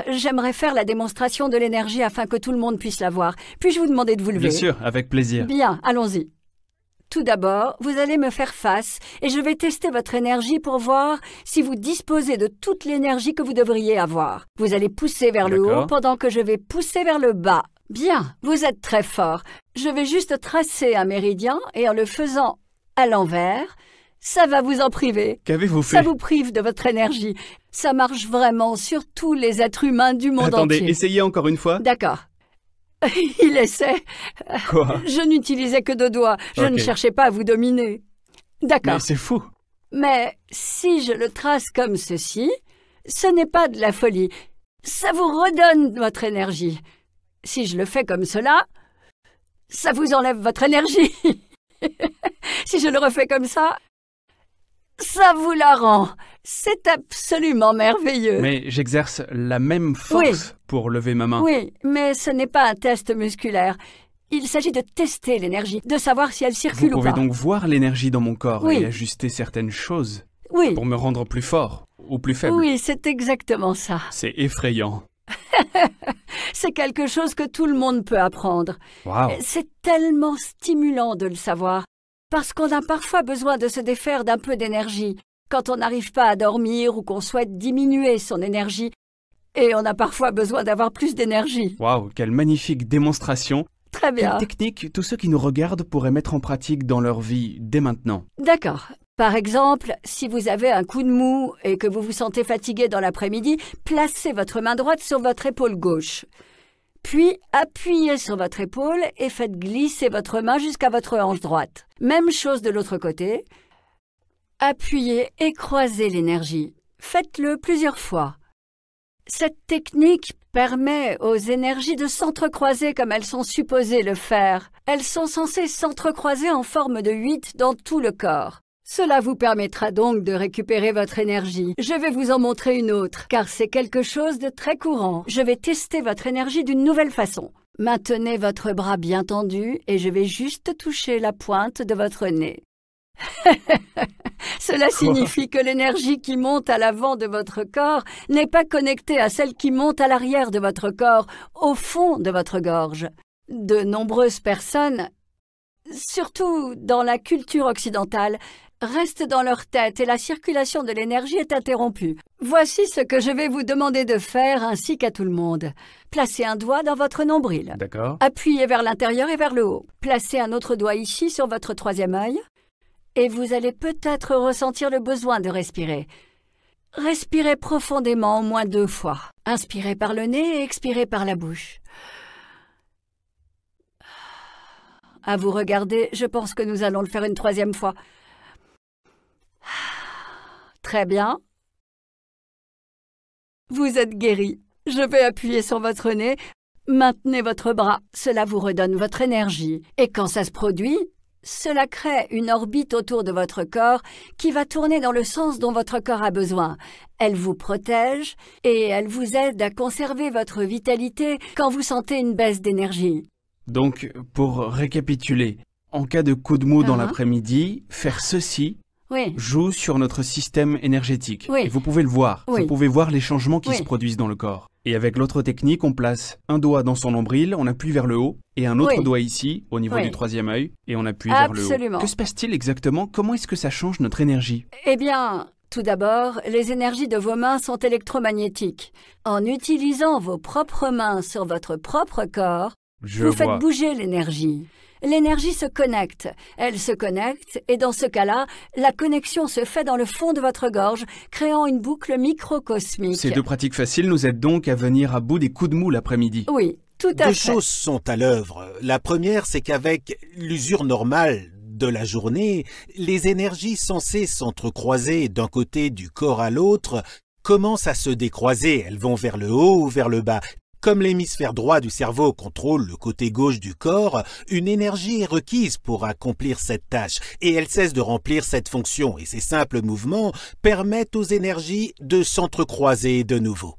J'aimerais faire la démonstration de l'énergie afin que tout le monde puisse la voir. Puis-je vous demander de vous lever? Bien sûr, avec plaisir. Bien, allons-y. Tout d'abord, vous allez me faire face et je vais tester votre énergie pour voir si vous disposez de toute l'énergie que vous devriez avoir. Vous allez pousser vers le haut pendant que je vais pousser vers le bas. Bien, vous êtes très fort. Je vais juste tracer un méridien et en le faisant à l'envers, ça va vous en priver. Qu'avez-vous fait? Ça vous prive de votre énergie. Ça marche vraiment sur tous les êtres humains du monde entier. Attendez, essayez encore une fois. D'accord. Il essaie. Quoi? Je n'utilisais que 2 doigts. Je ne cherchais pas à vous dominer. D'accord. Mais c'est fou. Mais si je le trace comme ceci, ce n'est pas de la folie. Ça vous redonne votre énergie. Si je le fais comme cela, ça vous enlève votre énergie. Si je le refais comme ça vous la rend. C'est absolument merveilleux. Mais j'exerce la même force pour lever ma main. Oui, mais ce n'est pas un test musculaire. Il s'agit de tester l'énergie, de savoir si elle circule ou pas. Vous pouvez donc voir l'énergie dans mon corps et ajuster certaines choses pour me rendre plus fort ou plus faible. Oui, c'est exactement ça. C'est effrayant. C'est quelque chose que tout le monde peut apprendre. Wow. C'est tellement stimulant de le savoir, parce qu'on a parfois besoin de se défaire d'un peu d'énergie, quand on n'arrive pas à dormir ou qu'on souhaite diminuer son énergie, et on a parfois besoin d'avoir plus d'énergie. Waouh, quelle magnifique démonstration. Très bien. Quelle technique tous ceux qui nous regardent pourraient mettre en pratique dans leur vie dès maintenant? D'accord. Par exemple, si vous avez un coup de mou et que vous vous sentez fatigué dans l'après-midi, placez votre main droite sur votre épaule gauche. Puis, appuyez sur votre épaule et faites glisser votre main jusqu'à votre hanche droite. Même chose de l'autre côté. Appuyez et croisez l'énergie. Faites-le plusieurs fois. Cette technique permet aux énergies de s'entrecroiser comme elles sont supposées le faire. Elles sont censées s'entrecroiser en forme de 8 dans tout le corps. Cela vous permettra donc de récupérer votre énergie. Je vais vous en montrer une autre, car c'est quelque chose de très courant. Je vais tester votre énergie d'une nouvelle façon. Maintenez votre bras bien tendu et je vais juste toucher la pointe de votre nez. Cela signifie que l'énergie qui monte à l'avant de votre corps n'est pas connectée à celle qui monte à l'arrière de votre corps, au fond de votre gorge. De nombreuses personnes, surtout dans la culture occidentale, restent dans leur tête et la circulation de l'énergie est interrompue. Voici ce que je vais vous demander de faire ainsi qu'à tout le monde. Placez un doigt dans votre nombril. D'accord. Appuyez vers l'intérieur et vers le haut. Placez un autre doigt ici sur votre 3e œil. Et vous allez peut-être ressentir le besoin de respirer. Respirez profondément au moins 2 fois. Inspirez par le nez et expirez par la bouche. À vous regarder, je pense que nous allons le faire une 3e fois. Très bien. Vous êtes guéri. Je vais appuyer sur votre nez. Maintenez votre bras. Cela vous redonne votre énergie. Et quand ça se produit, cela crée une orbite autour de votre corps qui va tourner dans le sens dont votre corps a besoin. Elle vous protège et elle vous aide à conserver votre vitalité quand vous sentez une baisse d'énergie. Donc, pour récapituler, en cas de coup de mou dans l'après-midi, faire ceci joue sur notre système énergétique. Et vous pouvez le voir. Vous pouvez voir les changements qui se produisent dans le corps. Et avec l'autre technique, on place un doigt dans son nombril, on appuie vers le haut, et un autre doigt ici, au niveau du 3e œil, et on appuie vers le haut. Que se passe-t-il exactement? Comment est-ce que ça change notre énergie? Eh bien, tout d'abord, les énergies de vos mains sont électromagnétiques. En utilisant vos propres mains sur votre propre corps, vous faites bouger l'énergie. L'énergie se connecte. Elle se connecte et dans ce cas-là, la connexion se fait dans le fond de votre gorge, créant une boucle microcosmique. Ces 2 pratiques faciles nous aident donc à venir à bout des coups de mou l'après-midi. Oui, tout à fait. 2 choses sont à l'œuvre. La première, c'est qu'avec l'usure normale de la journée, les énergies censées s'entrecroiser d'un côté du corps à l'autre commencent à se décroiser. Elles vont vers le haut ou vers le bas. Comme l'hémisphère droit du cerveau contrôle le côté gauche du corps, une énergie est requise pour accomplir cette tâche et elle cesse de remplir cette fonction et ces simples mouvements permettent aux énergies de s'entrecroiser de nouveau.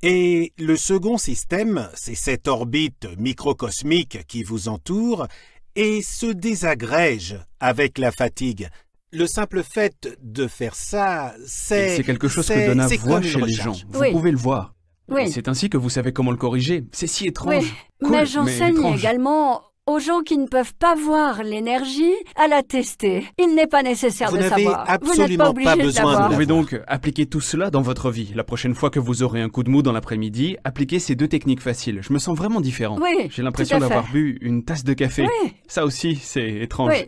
Et le second système, c'est cette orbite microcosmique qui vous entoure et se désagrège avec la fatigue. Le simple fait de faire ça, c'est quelque chose que Donna voit chez les gens. Vous pouvez le voir. Oui. C'est ainsi que vous savez comment le corriger. C'est si étrange. Oui. Cool, mais j'enseigne également aux gens qui ne peuvent pas voir l'énergie à la tester. Il n'est pas nécessaire de savoir. Absolument vous n'êtes pas obligé de besoin savoir. Vous pouvez donc appliquer tout cela dans votre vie. La prochaine fois que vous aurez un coup de mou dans l'après-midi, appliquez ces 2 techniques faciles. Je me sens vraiment différent. Oui, J'ai l'impression d'avoir bu une tasse de café. Oui. Ça aussi, c'est étrange. Oui.